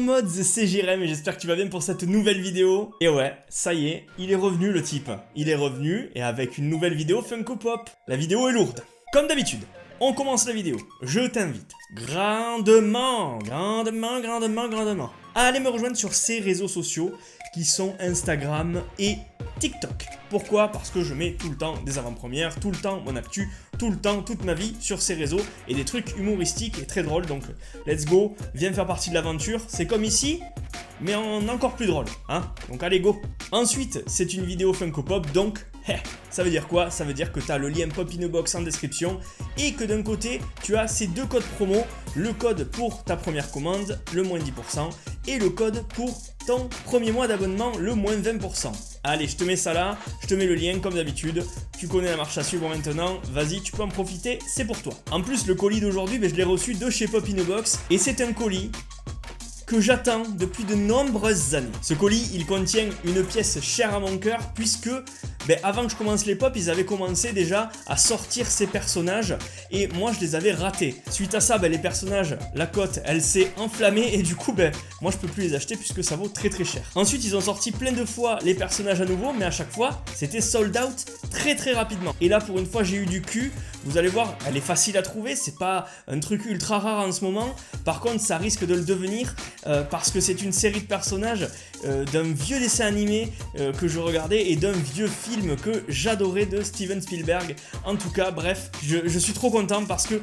mods, c'est Jérém et j'espère que tu vas bien pour cette nouvelle vidéo. Et ouais, ça y est, il est revenu le type. Il est revenu et avec une nouvelle vidéo Funko Pop. La vidéo est lourde. Comme d'habitude, on commence la vidéo. Je t'invite grandement à aller me rejoindre sur ces réseaux sociaux qui sont Instagram et TikTok. Pourquoi? Parce que je mets tout le temps des avant-premières, tout le temps mon actu, tout le temps, toute ma vie sur ces réseaux et des trucs humoristiques et très drôles. Donc let's go, viens faire partie de l'aventure. C'est comme ici, mais en encore plus drôle, hein. Donc allez go. Ensuite, c'est une vidéo Funko Pop, donc ça veut dire quoi? Ça veut dire que tu as le lien Pop in a Box en description et que d'un côté, tu as ces deux codes promo, le code pour ta première commande, le moins 10%, et le code pour ton premier mois d'abonnement, le moins 20%. Allez, je te mets ça là, je te mets le lien comme d'habitude, tu connais la marche à suivre maintenant, vas-y, tu peux en profiter, c'est pour toi. En plus, le colis d'aujourd'hui, je l'ai reçu de chez Pop in a Box et c'est un colis que j'attends depuis de nombreuses années. Ce colis, il contient une pièce chère à mon cœur puisque avant que je commence les pop, ils avaient commencé déjà à sortir ces personnages et moi je les avais ratés. Suite à ça, les personnages, la cote, elle s'est enflammée et du coup, moi je peux plus les acheter puisque ça vaut très très cher. Ensuite, ils ont sorti plein de fois les personnages à nouveau, mais à chaque fois, c'était sold out très très rapidement. Et là, pour une fois, j'ai eu du cul. Vous allez voir, elle est facile à trouver, c'est pas un truc ultra rare en ce moment. Par contre, ça risque de le devenir parce que c'est une série de personnages d'un vieux dessin animé que je regardais et d'un vieux film que j'adorais de Steven Spielberg. En tout cas, bref, je suis trop content parce que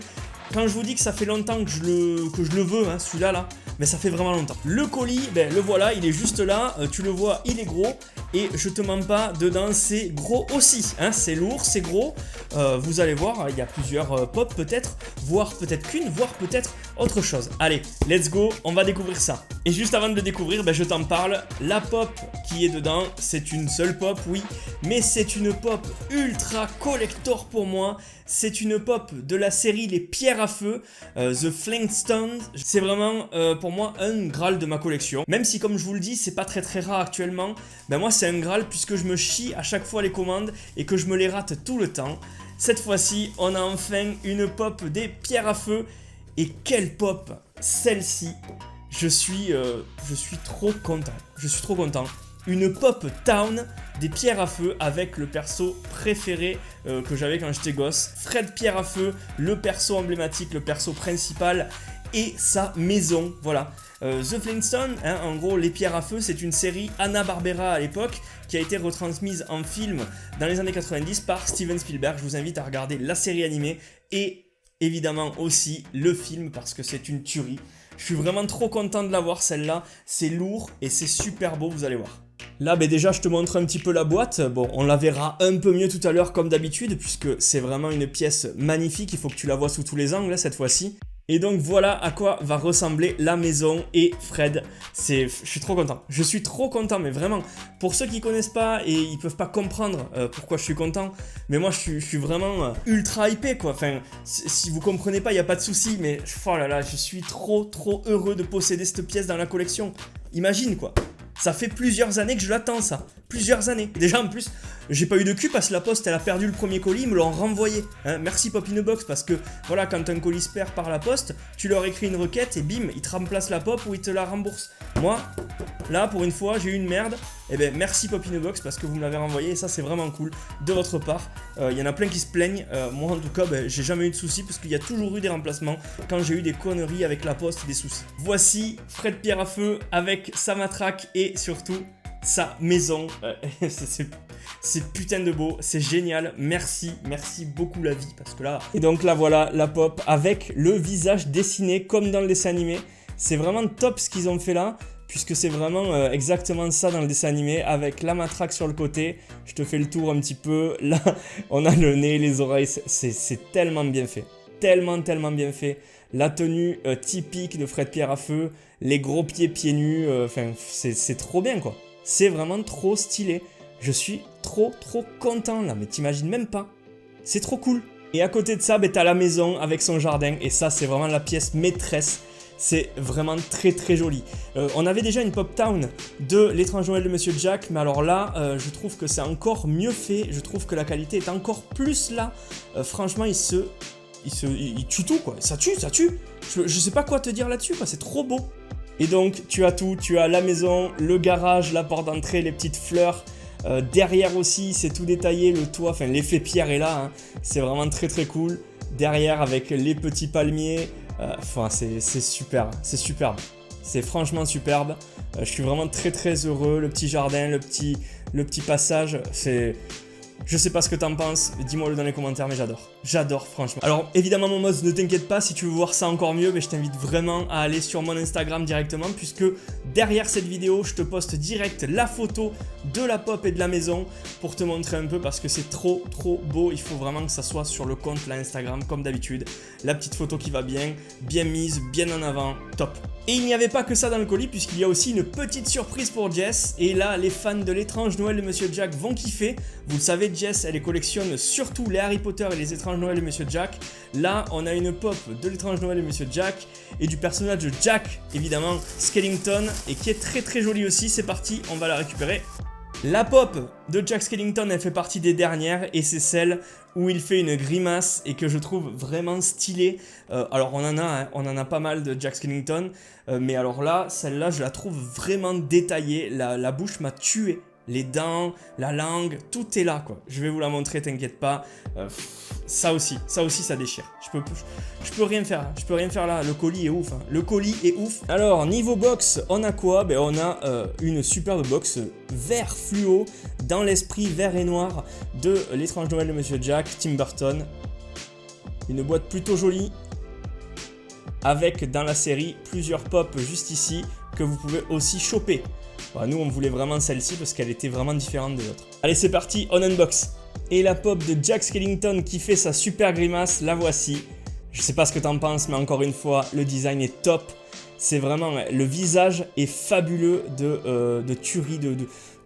quand je vous dis que ça fait longtemps que je le veux, hein, celui-là, là, mais ça fait vraiment longtemps. Le colis, le voilà, il est juste là, tu le vois, il est gros, et je te mens pas, dedans c'est gros aussi, hein, c'est lourd, c'est gros, vous allez voir, il y a plusieurs pop peut-être, voire peut-être qu'une, voire peut-être autre chose. Allez, let's go, on va découvrir ça. Et juste avant de le découvrir, je t'en parle, la pop qui est dedans, c'est une seule pop, oui, mais c'est une pop ultra collector pour moi. C'est une pop de la série Les Pierres à Feu, The Flintstones. C'est vraiment pour moi un graal de ma collection. Même si comme je vous le dis, c'est pas très très rare actuellement, moi c'est un graal puisque je me chie à chaque fois les commandes et que je me les rate tout le temps. Cette fois-ci, on a enfin une pop des Pierres à Feu. Et quelle pop! Celle-ci, je suis trop content. Je suis trop content. Une pop town des Pierres à Feu avec le perso préféré que j'avais quand j'étais gosse. Fred Pierre à Feu, le perso emblématique, le perso principal et sa maison, voilà. The Flintstones, hein, en gros, Les Pierres à Feu, c'est une série Hanna-Barbera à l'époque qui a été retransmise en film dans les années 90 par Steven Spielberg. Je vous invite à regarder la série animée et évidemment aussi le film parce que c'est une tuerie. Je suis vraiment trop content de l'avoir celle-là, c'est lourd et c'est super beau, vous allez voir. Là, déjà, je te montre un petit peu la boîte. Bon, on la verra un peu mieux tout à l'heure comme d'habitude, puisque c'est vraiment une pièce magnifique. Il faut que tu la vois sous tous les angles, cette fois-ci. Et donc, voilà à quoi va ressembler la maison et Fred. Je suis trop content. Je suis trop content, mais vraiment, pour ceux qui connaissent pas et ils peuvent pas comprendre pourquoi je suis content, mais moi, je suis vraiment ultra hypé, quoi. Enfin, si vous comprenez pas, il n'y a pas de souci, mais oh là là, je suis trop heureux de posséder cette pièce dans la collection. Imagine, quoi. Ça fait plusieurs années que je l'attends, ça. Plusieurs années. Déjà, en plus, j'ai pas eu de cul parce que la poste, elle a perdu le premier colis, ils me l'ont renvoyé. Hein, merci Pop in a Box parce que, voilà, quand un colis se perd par la poste, tu leur écris une requête et bim, ils te remplacent la pop ou ils te la remboursent. Moi, là, pour une fois, j'ai eu une merde. Merci Pop in a Box parce que vous me l'avez renvoyé et ça, c'est vraiment cool de votre part. Il y en a plein qui se plaignent. Moi, en tout cas, j'ai jamais eu de soucis parce qu'il y a toujours eu des remplacements quand j'ai eu des conneries avec la poste et des soucis. Voici Fred Pierre à Feu avec sa matraque et surtout sa maison. C'est putain de beau, c'est génial. Merci beaucoup la vie parce que là. Et donc là, voilà la pop avec le visage dessiné comme dans le dessin animé. C'est vraiment top ce qu'ils ont fait là. Puisque c'est vraiment exactement ça dans le dessin animé, avec la matraque sur le côté. Je te fais le tour un petit peu. Là, on a le nez, les oreilles. C'est tellement bien fait. Tellement bien fait. La tenue typique de Fred Pierre à Feu. Les gros pieds nus. C'est trop bien, quoi. C'est vraiment trop stylé. Je suis trop content, là. Mais t'imagines même pas. C'est trop cool. Et à côté de ça, t'as la maison avec son jardin. Et ça, c'est vraiment la pièce maîtresse. C'est vraiment très joli. On avait déjà une Pop Town de L'étrange Noël de Monsieur Jack, mais alors là, je trouve que c'est encore mieux fait. Je trouve que la qualité est encore plus là. Franchement, il tue tout, quoi. Ça tue. Je sais pas quoi te dire là-dessus, quoi. C'est trop beau. Et donc tu as tout, tu as la maison, le garage, la porte d'entrée, les petites fleurs. Derrière aussi c'est tout détaillé, le toit, enfin l'effet pierre est là, hein. C'est vraiment très très cool. Derrière avec les petits palmiers, enfin c'est super, c'est superbe. C'est franchement superbe. Je suis vraiment très très heureux. Le petit jardin, le petit passage, c'est... Je sais pas ce que t'en penses, dis-moi-le dans les commentaires, mais j'adore. J'adore, franchement. Alors, évidemment, mon Moz, ne t'inquiète pas, si tu veux voir ça encore mieux, mais je t'invite vraiment à aller sur mon Instagram directement, puisque derrière cette vidéo, je te poste direct la photo de la pop et de la maison pour te montrer un peu, parce que c'est trop beau. Il faut vraiment que ça soit sur le compte, là, Instagram, comme d'habitude. La petite photo qui va bien mise, bien en avant, top. Et il n'y avait pas que ça dans le colis, puisqu'il y a aussi une petite surprise pour Jess. Et là, les fans de l'étrange Noël de Monsieur Jack vont kiffer. Vous le savez, Jess, elle les collectionne surtout les Harry Potter et les étranges Noël de Monsieur Jack. Là, on a une pop de l'étrange Noël de Monsieur Jack et du personnage de Jack, évidemment, Skellington, et qui est très jolie aussi. C'est parti, on va la récupérer. La pop de Jack Skellington, elle fait partie des dernières et c'est celle où il fait une grimace et que je trouve vraiment stylée. Alors on en a pas mal de Jack Skellington, mais alors là, celle-là, je la trouve vraiment détaillée. La bouche m'a tué. Les dents, la langue, tout est là quoi. Je vais vous la montrer, t'inquiète pas. Ça aussi ça déchire. Je peux rien faire. Je peux rien faire là. Le colis est ouf. Hein. Le colis est ouf. Alors niveau box, on a quoi? Ben on a une superbe box vert fluo dans l'esprit vert et noir de l'étrange Noël de Monsieur Jack, Tim Burton. Une boîte plutôt jolie avec dans la série plusieurs pop juste ici que vous pouvez aussi choper. Bah, nous on voulait vraiment celle-ci parce qu'elle était vraiment différente des autres. Allez c'est parti, on unbox. Et la pop de Jack Skellington qui fait sa super grimace, la voici. Je sais pas ce que t'en penses, mais encore une fois, le design est top. C'est vraiment, le visage est fabuleux de tuerie, de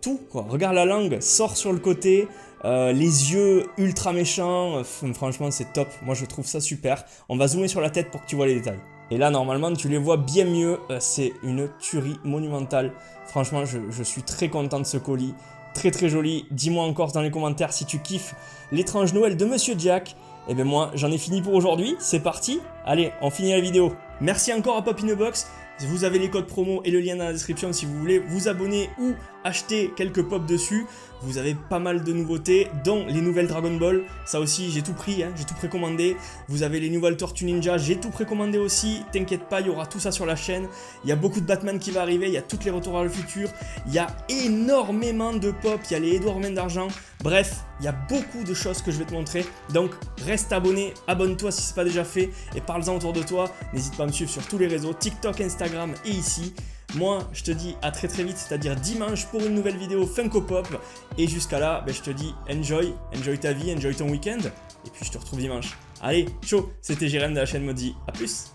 tout quoi. Regarde la langue, sort sur le côté, les yeux ultra méchants, franchement c'est top. Moi je trouve ça super. On va zoomer sur la tête pour que tu vois les détails. Et là normalement tu les vois bien mieux, c'est une tuerie monumentale. Franchement je suis très content de ce colis, très joli. Dis-moi encore dans les commentaires si tu kiffes l'étrange Noël de Monsieur Jack. Et ben moi j'en ai fini pour aujourd'hui, c'est parti. Allez on finit la vidéo. Merci encore à Pop in a Box. Vous avez les codes promo et le lien dans la description si vous voulez vous abonner ou acheter quelques pops dessus. Vous avez pas mal de nouveautés, dont les nouvelles Dragon Ball. Ça aussi, j'ai tout pris, hein, j'ai tout précommandé. Vous avez les nouvelles Tortues Ninja, j'ai tout précommandé aussi. T'inquiète pas, il y aura tout ça sur la chaîne. Il y a beaucoup de Batman qui va arriver, il y a toutes les retours vers le futur. Il y a énormément de pop, il y a les Edouard Main d'Argent. Bref, il y a beaucoup de choses que je vais te montrer. Donc, reste abonné, abonne-toi si ce n'est pas déjà fait. Et parle-en autour de toi. N'hésite pas à me suivre sur tous les réseaux, TikTok, Instagram et ici. Moi, je te dis à très vite, c'est-à-dire dimanche pour une nouvelle vidéo Funko Pop. Et jusqu'à là, je te dis enjoy ta vie, enjoy ton week-end. Et puis je te retrouve dimanche. Allez, ciao, c'était Jérém de la chaîne Modi. A plus.